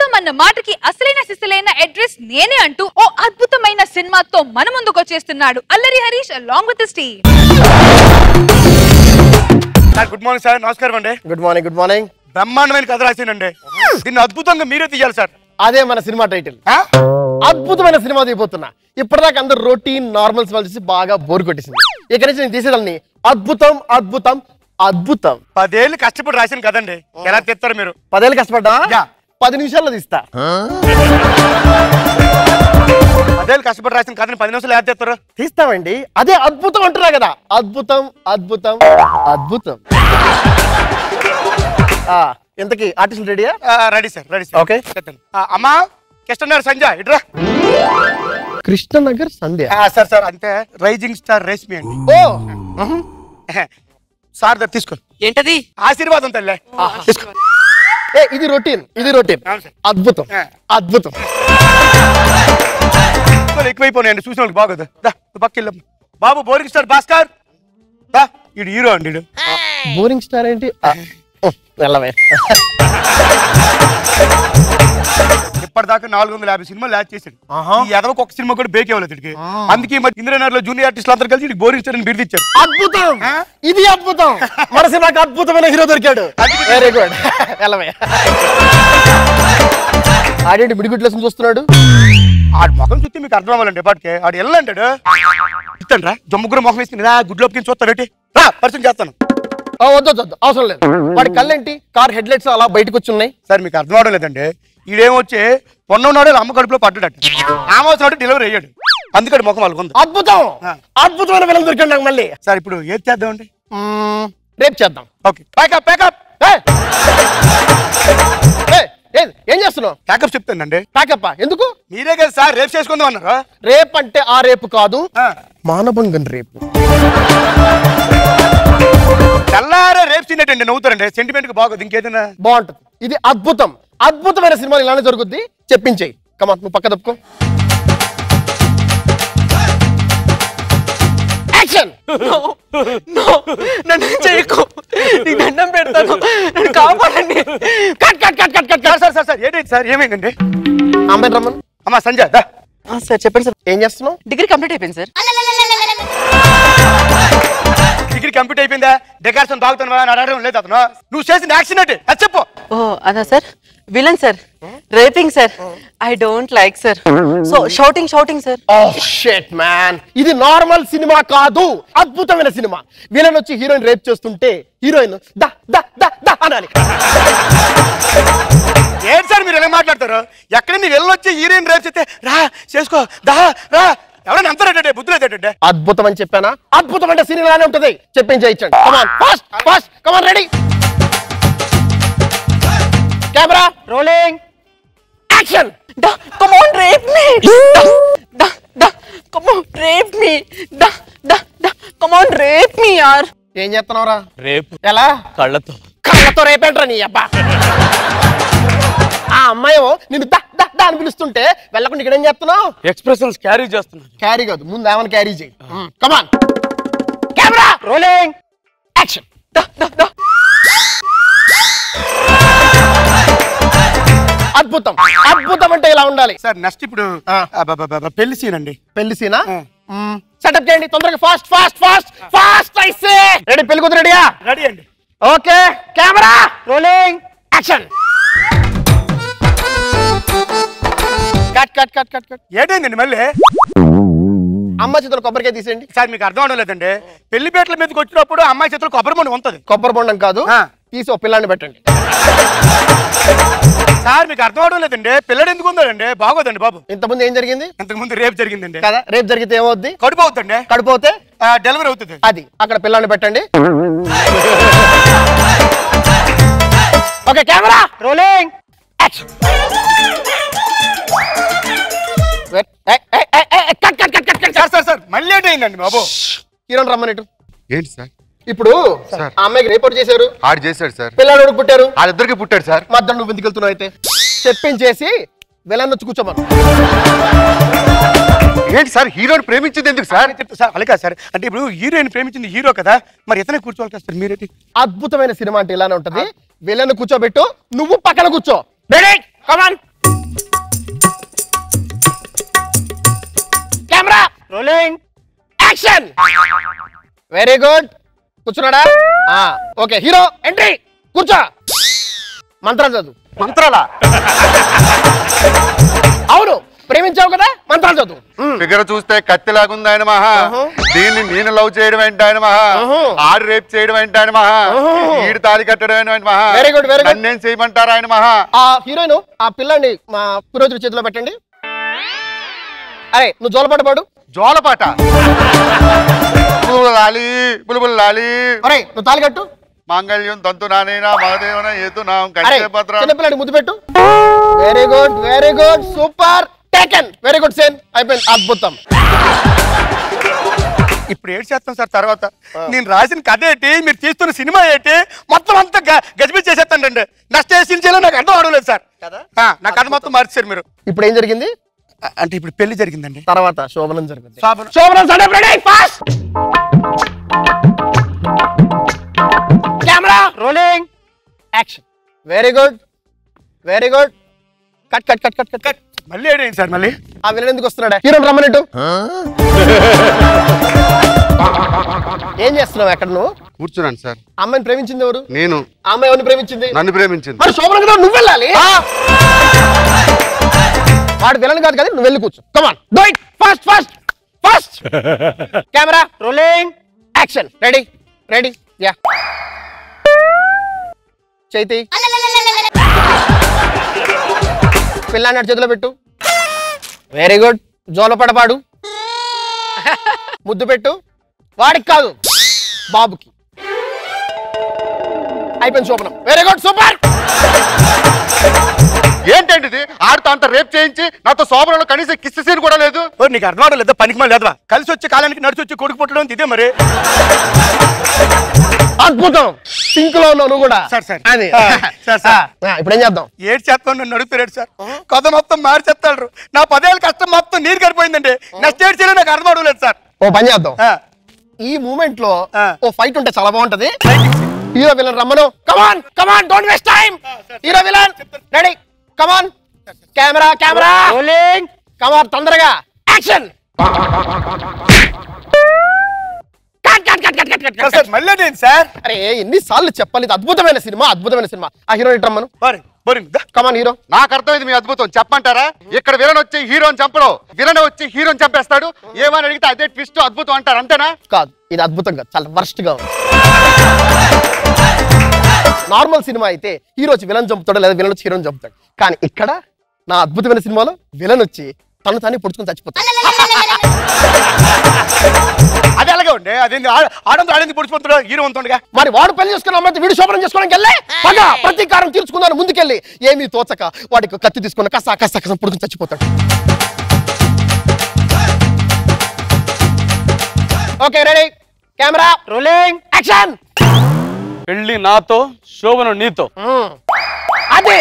అద్భుతం అన్న మాటకి అసలైన సిసలైన అడ్రస్ నేనే అంటూ ఓ అద్భుతమైన సినిమాతో మన ముందుకు వచ్చేస్తున్నాడు అల్లరి Harish along with his team. Sir good morning sir. నమస్కారం అండి. Good morning. Good morning. బ్రహ్మాండమైన కథ రాసానండి. దీన్ని అద్భుతంగా మీరే తీయాలి సార్. అదే మన సినిమా టైటిల్. అద్భుతమైన సినిమా తీయబోతున్నా. ఇప్పటిదాకా అందరు రొటీన్ నార్మల్స్ వాళ్ళు చూసి బాగా బోర్ కొట్టేసింది. ఇక్కడ నుంచి నేను తీసేదాన్ని అద్భుతం అద్భుతం అద్భుతం. 10 ఏళ్ళు కష్టపడి రాసిన కదండి. ఎలా తీస్తారు మీరు? 10 ఏళ్ళు కష్టపడ్డా 10 నిమిషాల్లో తీస్తా. 10 ఏళ్ళు కష్టపడి రాసిన కథని 10 నిమిషాలు ఎలా తీస్తారు? తీస్తామండి. అదే అద్భుతం అంటున్నా కదా. అద్భుతం అద్భుతం అద్భుతం. ఎంతకి ఆర్టిస్ట్ రెడీయా? Ready sir. Ready sir. Okay. అమ్మా కృష్ణనగర్ సంధ్య ఇట్రా. కృష్ణనగర్ సంధ్య సార్ సార్ అంటే రైజింగ్ స్టార్ రేష్మి అండి. ఓ సార్ తీసుకో. ఏంటది? ఆశీర్వాదం తల్లే తీసుకో. ఇది రొటీన్. ఇది రొటీన్. అద్భుతం అద్భుతం. ఎక్కువైపోయినాయండి చూసిన వాళ్ళకి బాగోదు. పక్కెళ్ళ బాబు బోరింగ్ స్టార్ భాస్కర్ ఇడు హీరో అండి. బోరింగ్ స్టార్ ఏంటి? వెళ్ళవే. ఇప్పటిదాకా 450 సినిమాలు యాడ్ చేశాడు. ఈ ఎదవకు ఒక సినిమా కూడా బేక్ ఇవ్వలేదు ఇడికి. అందుకే ఇంద్రనగర్ లో జూనియర్ ఆర్టిస్టులు అందరూ కలిసి ఇడికి బోరింగ్ స్టార్ అని బిరుదిచ్చారు. అద్భుతం. ఇది అద్భుతం. మన సినిమాకి అద్భుతమైన హీరో దొరికాడు. Very good. వెళ్ళవే. ఆడేంటి మిడిగుడ్లు చూస్తున్నాడు? ఆడు ముఖం చూస్తే మీకు అర్థం అవ్వాలండి. పాటికి ఆడు వెళ్ళంటాడు. ఇస్తాను రా ముగ్గురు ముఖం వేసుకుని రా గుడ్లోకి చూస్తాడు. రా పరిచయం చేస్తాను. వద్దు అవసరం లేదు. వాడి కళ్ళేంటి కార్ హెడ్ లైట్స్ అలా బయటకు వచ్చి ఉన్నాయి. సార్ మీకు అర్థం అవడం లేదండి. ఈడేమొచ్చి పొన్నోడు అమ్మ కడుపులో పడ్డాడు. ఆమె డెలివరీ అయ్యాడు. అందుకని ముఖం వాళ్ళకు ఉంది. అద్భుతం. అద్భుతమైన విలన్ దొరికాడు నాకు మళ్ళీ. సార్ ఇప్పుడు ఏది చేద్దామండి? రేపు చేద్దాం. Okay pack up pack up. ఏం చేస్తున్నావు? ప్యాకప్ చెప్తానండి. ప్యాకప్ ఎందుకు? మీరే కదా సార్ రేపు చేసుకుందాం అన్నారు. రేపు అంటే ఆ రేపు కాదు, మానభంగం రేపు. తెల్లారే రేపు తినేటండి నవ్వుతారండి. సెంటిమెంట్ కి బాగోదు. ఇంకేదైనా బాగుంటుంది. ఇది అద్భుతం. అద్భుతమైన సినిమాలు ఇలానే జరుగుద్ది. చెప్పించేయి. కమాన్ నువ్వు పక్క తప్పుకో. యాక్షన్. నన్ను చేయకు. నీకు దండం పెడతాను. నన్ను కాపాడండి. Cut cut cut cut cut. Sir sir ఏంటి సార్ ఏమైందండి? అమ్మాయి రమ్మను. అమ్మా సంజయ్ సార్ చెప్పండి సార్. ఏం చేస్తున్నావు? డిగ్రీ కంప్లీట్ అయిపోయింది సార్. డిగ్రీ కంప్లీట్ అయిపోయిందా? డెకరేషన్ తాగుతాను అడగడం లేదు అతను. నువ్వు చేసిన యాక్షన్ ఏంటి అది చెప్పు. ఓ అదా sir. Villain sir. Raping sir. I don't like sir. So shouting sir. Oh shit man. ఇది నార్మల్ సినిమా కాదు, అద్భుతమైన సినిమా. విలన్ వచ్చి హీరోయిన్ రేప్ చేస్తుంటే హీరోయిన్ దా దా దా దా అనాలి. ఏంటి సార్ మీరు ఎలా మాట్లాడతారు? ఎక్కడైనా వెళ్ళొచ్చి హీరోయిన్ రేప్ చేస్తే రా చేసుకో దా రా ఎవరైనా అంతరేటంటే బుద్ధులేదేటంటే. అద్భుతం అని చెప్పానా? అద్భుతం అంటే సినిమానే ఉంటది. చెప్పించేయించండి. Come on fast fast come on ready. Camera rolling action. Come on, rape me. Come on, rape me. Come on, rape me, yaar. ఏం చేస్తున్నావురా? రేపు ఎలా? కళ్ళతో రేపేంట్రా నీ అబ్బా. ఆ అమ్మాయి నిన్ను దా దా దా అని పిలుస్తుంటే వెళ్ళకుండా ఇక్కడ ఏం చేస్తున్నావు? ఎక్స్ప్రెషన్స్ క్యారీ చేస్తున్నాను. క్యారీ కాదు, ముందు ఏమైనా క్యారీ చేయి. కమాన్ కెమెరా రోలింగ్ యాక్షన్. అద్భుతం. అద్భుతం అంటే ఇలా ఉండాలి సార్. నెక్స్ట్ ఇప్పుడు పెళ్లి సీన్ అండి. పెళ్లి సీనా? సెటప్ చేయండి తొందరగా. ఫాస్ట్ ఫాస్ట్ ఫాస్ట్ ఫాస్ట్ ఐసే. రెడీ? పెళ్లి కూతురు రెడీయా? రెడీ అండి. Okay camera rolling action. Cut cut cut cut cut. ఏంటండి మళ్ళీ? అమ్మ చేతులు కొబ్బరికాయ తీసేయండి. సార్ మీకు అర్థం అవడం లేదండి. పెళ్లి పీటల మీదకి వచ్చినప్పుడు అమ్మాయి చేతులు కొబ్బరి బొండం ఉంటుంది. కొబ్బరి బొండం కాదు, తీసి ఒక పిల్లాన్ని పెట్టండి. సార్ మీకు అర్థం అవడం లేదండి. పిల్లడు ఎందుకు ఉందండి? బాగోదండి బాబు. ఇంతకుముందు ఏం జరిగింది? ఇంతకుముందు రేపు జరిగిందండి కదా. రేపు జరిగితే ఏమవుద్ది? కడుపు అవుతుంది. కడుపు అవుతే డెలివరీ అవుతుంది. అది అక్కడ పిల్లాన్ని పెట్టండి. Okay camera rolling action. Sir మళ్ళీ ఏంటండి బాబు? హీరోని రమ్మనిటు. ఏంటి సార్? ఇప్పుడు ఆ అమ్మాయికి రిపోర్ట్ చేశారు. ఆడు చేశాడు సార్. పిల్లలు పుట్టారు. వాళ్ళిద్దరికి పుట్టాడు సార్. మధ్యాహ్నం నువ్వు ఎందుకు వెళ్తున్నావు? అయితే చెప్పించేసి విలన్ వచ్చి కూర్చోమను. ఏంటి సార్ హీరోని ప్రేమించింది ఎందుకు సార్? సార్ అలాగే సార్. అంటే ఇప్పుడు హీరోయిన్ ప్రేమించింది హీరో కదా, మరి ఇతనే కూర్చోవాలి కదా సార్ మీరేంటి? అద్భుతమైన సినిమా అంటే ఇలానే ఉంటది. విలన్ కూర్చోబెట్టు, నువ్వు పక్కన కూర్చో. Ready come on camera rolling action. Very good. కూర్చున్నాడా? Okay hero entry. కూర్చో. మంత్రాలు చదువు. మంత్రాలా? అవును, ప్రేమించావు కదా, మంత్రాలు చదువు. ఫిగర్ చూస్తే కత్తిలాగుంది ఆయన మహా. దీన్ని నేను లవ్ చేయడం ఏంటి ఆయన మహా. ఆడు రేప్ చేయడం ఏంటి ఆయన మహా. ఈడు తాళి కట్టడం ఏంటి మహా. Very good very good. నన్నేం చేయమంటారు ఆయన మహా. ఆ హీరోయిన్ ఆ పిల్లని మా పురోహితుడి చేతిలో పెట్టండి. అరే నువ్వు జోలపాట పాడు. జోలపాట? లాలి బుల్బుల్ లాలి. అరే నువ్వు తాళి కట్టు. మాంగళ్యం తంతు నానేనా మహదేవన ఏతునాం అరే కంటే భద్ర. చిన్నపిల్లాడి ముద్దు పెట్టు. Very good very good super taken. Very good Sen. అయిపోయింది. అద్భుతం. ఇప్పుడు ఏడు చేస్తాం సార్. తర్వాత నేను రాసిన కథ ఏంటి, మీరు తీస్తున్న సినిమా ఏంటి, మొత్తం అంతా గజిబిజి చేసేస్తానండి. నెక్స్ట్ ఏ సీన్ చేయాలో నాకు అర్థం అవడం సార్. నా కథ మొత్తం మార్చారు మీరు. ఇప్పుడు ఏం జరిగింది అంటే ఇప్పుడు పెళ్లి జరిగిందండి, తర్వాత శోభనం జరిగింది. శోభనం fast camera rolling action. Very good very good. Cut cut cut cut cut cut. మళ్ళీ ఏడేంటి సార్? మళ్ళీ ఆ విలన్ ఎందుకు వస్తున్నాడా? హీరోని రమ్మనిట్టు. ఏం చేస్తున్నావు ఎక్కడ నువ్వు? కూర్చున్నాను సార్. అమ్మాయిని ప్రేమించింది ఎవరు? నేను. ఆ అమ్మాయి ఎవరిని ప్రేమించింది? నన్ను ప్రేమించింది. మరి శోభన కదా నువ్వు వెళ్ళాలి. వాడు విలన్ కాదు కదా, నువ్వు వెళ్ళి కూర్చో. Come on do it fast fast fast. Camera rolling action. Ready ready yeah. చైతి పిల్లాడి చేతిలో పెట్టు. Very good. జోలపాట పాడు. ముద్దు పెట్టు. వాడికి కాదు, బాబుకి. అయిపోయింది శోభనం. Very good super. ఏంటండి ఇది? ఆడుతో అంత రేప్ చేయించి నాతో శోభనంలో కనీసం కిస్ సీన్ కూడా లేదు. నీకు అర్థం అవడం లేదా? పనికి మళ్ళీ లేదువా? కలిసి వచ్చి కాలానికి నడిచి వచ్చి కొడుకు పుట్టడం ఇదే మరి. అద్భుతం. సింక్ లో ఉన్నావు నువ్వు కూడా. సార్ సార్ అది సార్ సార్ ఇప్పుడు ఏం చేద్దాం? ఏడు చేస్తాను నన్ను అడుగుతారు సార్. కథ మొత్తం మార్చేస్తాడు. నా 10 ఏళ్ళ కష్టం మొత్తం నీరు కడిపోయిందండి. నెక్స్ట్ ఏడు చేయాలి నాకు అర్థం అవడం లేదు సార్. ఓ పని చేద్దాం. ఈ మూమెంట్ లో ఓ ఫైట్ ఉంటే చాలా బాగుంటది. హీరో విలన్ రమ్మను. Come on come on don't waste time. Hero villain ready. Come on camera camera rolling. Come on తొందరగా యాక్షన్. మళ్ళీ నేను సార్. అరే ఎన్నిసార్లు చెప్పాలి, ఇది అద్భుతమైన సినిమా అద్భుతమైన సినిమా. ఆ హీరో రమ్మను. కమాన్ హీరో. నాకు అర్థమైంది మీ అద్భుతం. చెప్పంటారా? ఇక్కడ విలన్ వచ్చి హీరోని చంపడం, విలన్ వచ్చి హీరోని చంపేస్తాడు. ఏమని అడిగితే అదే ట్విస్ట్ అద్భుతం అంటారు. అంతేనా? కాదు, ఇది అద్భుతంగా చాలా వర్స్ట్ గా ఉంది. నార్మల్ సినిమా అయితే హీరో వచ్చి విలన్ చంపుతాడు, లేదా విలన్ వచ్చి హీరోని చంపుతాడు. కానీ ఇక్కడ నా అద్భుతమైన సినిమాలో విలన్ వచ్చి తను తానే పొడుచుకుని చచ్చిపోతాడు. అది అలాగే ఉండే. అదేంటి ఆడంతో ఆడింది పొడిచిపోతాడు హీరో ఉంటుండగా. మరి వాడు పెళ్లి చేసుకున్న అమ్మాయి వీడు శోభనం చేసుకోవడానికి వెళ్ళే పగ ప్రతీకారం తీర్చుకుందాను ముందుకెళ్ళి ఏమీ తోచక వాడికి కత్తి తీసుకున్న కస కస కస పొడుకుని చచ్చిపోతాడు. Okay ready camera rolling action. పెళ్లి నాతో, శోభనం నీతో. అదే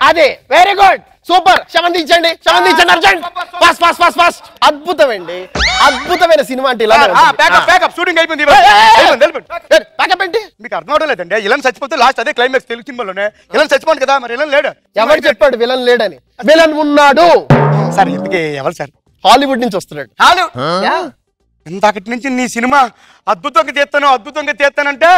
అదే వెరీ గుడ్ సూపర్. శవందించండి శవందించండి urgent. Fast fast fast fast. అద్భుతమండి, అద్భుతమైన సినిమా అంటే ఇలా. షూటింగ్ అయిపోయింది. ప్యాకప్ ఏంటి? మీకు అర్థం అవడం లేదండి. ఇలా చచ్చిపోతే లాస్ట్ అదే క్లైమాక్స్ తెలుగు సినిమాలోనే. ఇలా చచ్చిపోండి కదా, మరి ఇలా లేడు. ఎవరు చెప్పాడు విలన్ లేడని? విలన్ ఉన్నాడు సార్. ఎందుకే ఎవరు సార్? హాలీవుడ్ నుంచి వస్తున్నాడు. ఇంతకటి నుంచి నీ సినిమా అద్భుతంగా తీస్తానంటే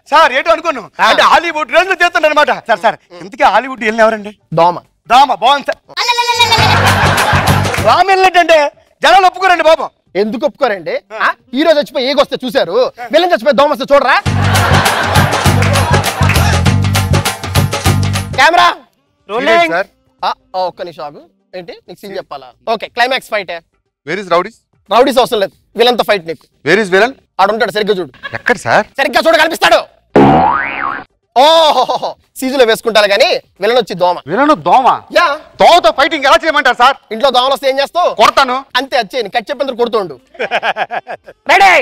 సార్ ఏంటో అనుకోను. అంటే హాలీవుడ్ రేంజ్ లో తీస్తాను అనమాట. సార్ సార్ ఇంతకీ హాలీవుడ్ వెళ్ళిన ఎవరండి? దోమ. బాగుంది సార్. రామ్ వెళ్ళినట్టంటే జనాలు ఒప్పుకోరండి బాబు. ఎందుకు ఒప్పుకోరండి? హీరో చచ్చిపోయి ఏగొస్తే చూసారు, విలన్ చచ్చిపోయి దోమ వస్తే చూడరా? Camera rolling. ఒక్క నిమిషం ఆగు. ఏంటి నీకు సీన్ చెప్పాలా? Okay climax fight. Where is rowdies? Rowdies అవసరం లేదు, విలన్ తో ఫైట్ నీకు. Where is villain? ఆడు ఉంటాడు, సరిగ్గా చూడు. ఎక్కడ సార్? సరిగ్గా చూడ కనిపిస్తాడు. ఓహో సీజులో వేసుకుంటారు కానీ విలన్ వచ్చి దోమ. విలన్ దోమ? యా. దోమతో ఫైటింగ్ ఎలా చేయమంటారు సార్? ఇంట్లో దోమలు వస్తే ఏం చేస్తావు? కొడతాను. అంతే వచ్చేయని కట్ చెప్పేందుకు కొడుతుండు. Ready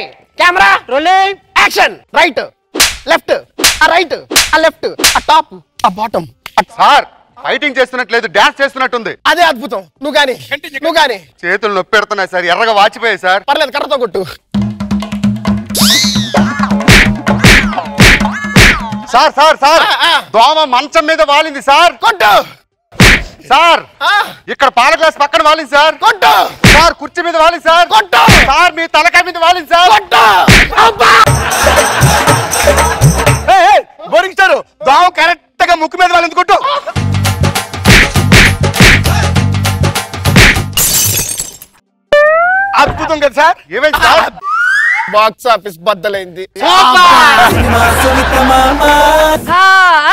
camera rolling action. Right left, ఆ రైట్, ఆ లెఫ్ట్, ఆ టాప్, ఆ బాటమ్. సార్ ఫైటింగ్ చేస్తున్నట్లేదు, డాన్స్ చేస్తున్నట్టుంది. అదే అద్భుతం. నువ్వు గాని చేతులు నొప్పి పెడుతున్నాయి సార్, ఎర్రగా వాచిపోయాయి సార్. పర్లేదు కర్రతో కొట్టు. సార్ సార్ సార్ దోమ మంచం మీద వాలింది సార్. కొట్టు. సార్ ఇక్కడ పాల గ్లాస్ పక్కన వాలింది సార్. కొట్టు సార్ కుర్చీ మీద వాలింది సార్. కొట్టు సార్ మీ తలకాయ మీద వాలింది సార్. కొట్టు. బోరింగ్ స్టార్ దోమ కరెక్ట్ గా ముక్కు మీద వాళ్ళని కొట్టు. అద్భుతం కదా సార్. ఏమైంది సార్? Box office బద్దలైంది.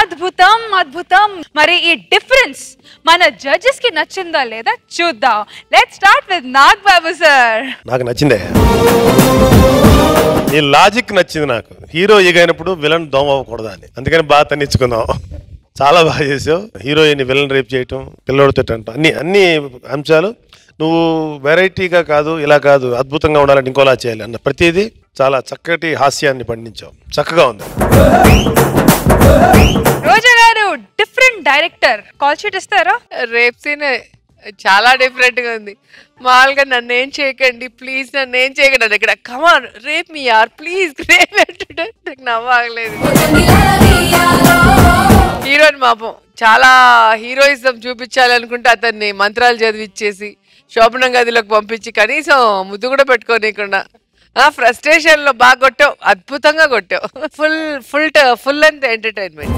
అద్భుతం అద్భుతం. మరి ఈ డిఫరెన్స్ మన జడ్జెస్ కి నచ్చిందా లేదా చూద్దాం. Let's start with Nag Babu sir. నాకు నచ్చిందే, నీ లాజిక్ నచ్చింది నాకు. హీరో ఎగైనప్పుడు విలన్ దోమ అవ్వకూడదా అని, అందుకని బాగా తన్నించుకున్నావు. చాలా బాగా చేసావు. హీరోయిన్ విలన్ రేప్ చేయటం, పిల్లోడితో అంటాం, అన్ని అంశాలు నువ్వు వెరైటీగా కాదు, ఇలా కాదు, అద్భుతంగా ఉండాలంటే ఇంకోలా చేయాలి అన్న ప్రతిదీ చాలా చక్కటి హాస్యాన్ని పండించావు. చక్కగా ఉంది. రోజా గారు డిఫరెంట్ డైరెక్టర్, కాల్ షీట్ ఇస్తారా? రేప్ సీన్ చాలా డిఫరెంట్ గా ఉంది. మామూలుగా నన్ను ఏం చేయకండి ప్లీజ్, నన్ను ఏం చేయకండి అని ఇక్కడ కమాన్ రేప్ మీ యార్ ప్లీజ్ రేప్ అంటుంటే నాకు నవ్వలేదు. హీరోయిన్ పాపం చాలా హీరోయిజం చూపించాలి అనుకుంటే అతన్ని మంత్రాలు చదివిచ్చేసి శోభనం గదిలోకి పంపించి కనీసం ముద్దు కూడా పెట్టుకోనికుండా ఫ్రస్ట్రేషన్ లో బాగా కొట్టావు, అద్భుతంగా కొట్టావు. Full length entertainment.